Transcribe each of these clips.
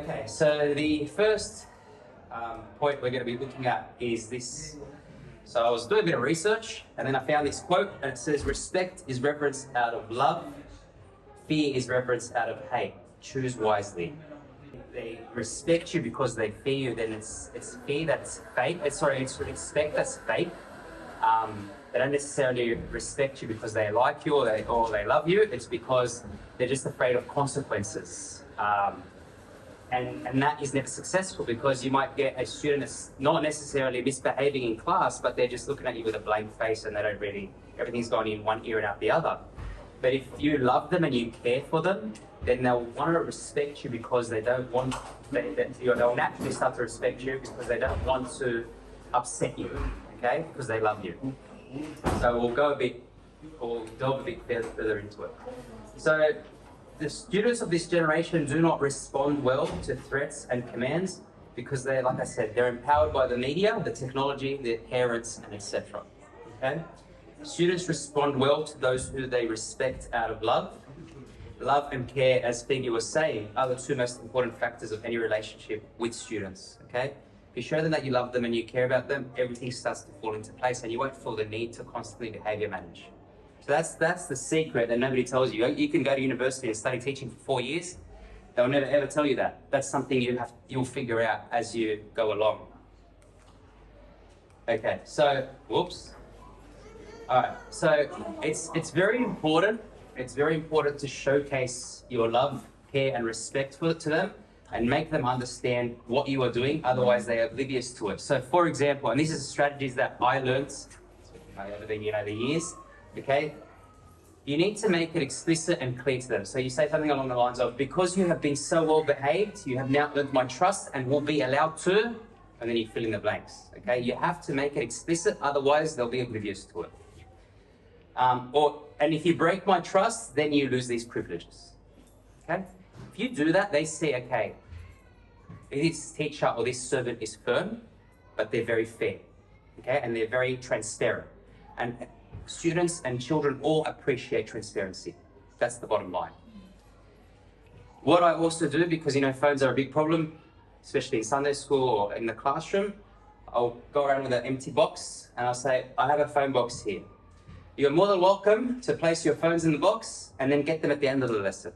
Okay, so the first point we're going to be looking at is this. So I was doing a bit of research and then I found this quote and it says, respect is reverenced out of love, fear is reverenced out of hate. Choose wisely. They respect you because they fear you, then it's fear that's fake. It's respect that's fake. They don't necessarily respect you because they like you or they love you. It's because they're just afraid of consequences. And that is never successful because you might get a student that's not necessarily misbehaving in class, but they're just looking at you with a blank face and they don't really, everything's going in one ear and out the other. But if you love them and you care for them, then they'll want to respect you because they don't want, they'll naturally start to respect you because they don't want to upset you, okay? Because they love you. So we'll delve a bit further into it. So the students of this generation do not respond well to threats and commands because they, like I said, they're empowered by the media, the technology, their parents, and etc. Okay? Students respond well to those who they respect out of love. Love and care, as Behaviour was saying, are the two most important factors of any relationship with students. Okay? If you show them that you love them and you care about them, everything starts to fall into place and you won't feel the need to constantly behaviour manage. So that's the secret that nobody tells you. You can go to university and study teaching for 4 years. They'll never ever tell you that. That's something you'll figure out as you go along. Okay, so whoops. All right, so it's very important. It's very important to showcase your love, care, and respect to them, and make them understand what you are doing. Otherwise, they are oblivious to it. So, for example, and this is strategies that I learned over the years. Okay, you need to make it explicit and clear to them. So you say something along the lines of, because you have been so well behaved, you have now earned my trust and will be allowed to, and then you fill in the blanks. Okay, you have to make it explicit, otherwise they'll be oblivious to it. And if you break my trust, then you lose these privileges. Okay, if you do that, they see, okay, this teacher or this servant is firm, but they're very fair. Okay, and they're very transparent. And students and children all appreciate transparency. That's the bottom line. What I also do, because phones are a big problem, especially in Sunday school or in the classroom, I'll go around with an empty box and I'll say, I have a phone box here. You're more than welcome to place your phones in the box and then get them at the end of the lesson.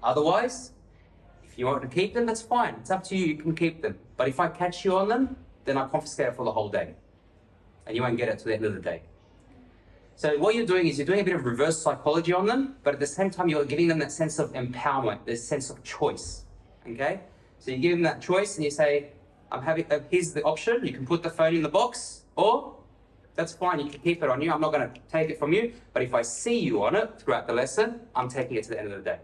Otherwise, if you want to keep them, that's fine. It's up to you, you can keep them. But if I catch you on them, then I confiscate it for the whole day. And you won't get it to the end of the day. So what you're doing is you're doing a bit of reverse psychology on them, but at the same time you're giving them that sense of empowerment, this sense of choice, okay? So you give them that choice and you say, here's the option, you can put the phone in the box, or that's fine, you can keep it on you, I'm not gonna take it from you, but if I see you on it throughout the lesson, I'm taking it to the end of the day.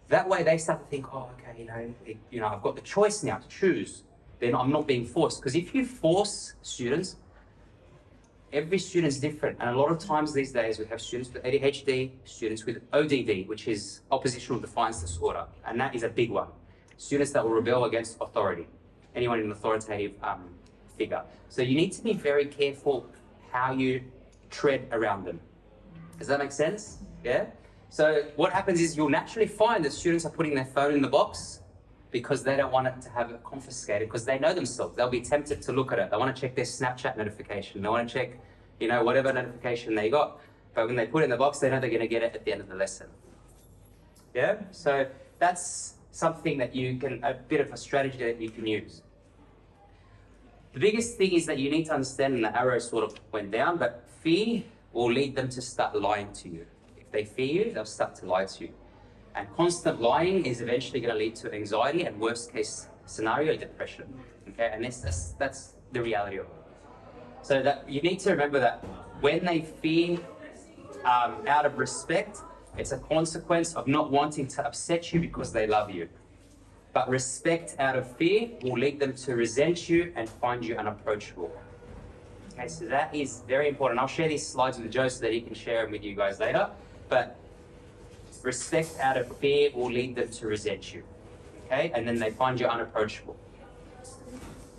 That way they start to think, oh, okay, I've got the choice now to choose, then I'm not being forced. Because if you force students, every student's different, and a lot of times these days we have students with ADHD, students with ODD, which is oppositional defiance disorder, and that is a big one. Students that will rebel against authority, anyone in an authoritative figure. So you need to be very careful how you tread around them. Does that make sense? Yeah? So what happens is you'll naturally find that students are putting their phone in the box because they don't want it to have it confiscated, because they know themselves. They'll be tempted to look at it. They want to check their Snapchat notification. They want to check, whatever notification they got. But when they put it in the box, they know they're going to get it at the end of the lesson. Yeah? So that's something that a bit of a strategy that you can use. The biggest thing is that you need to understand, and the arrow sort of went down, but fear will lead them to start lying to you. If they fear you, they'll start to lie to you. And constant lying is eventually going to lead to anxiety and worst case scenario, depression. Okay, and that's the reality of it. So that you need to remember that when they fear out of respect, it's a consequence of not wanting to upset you because they love you. But respect out of fear will lead them to resent you and find you unapproachable. Okay, so that is very important. I'll share these slides with Joe so that he can share them with you guys later. But respect out of fear will lead them to resent you. Okay, and then they find you unapproachable.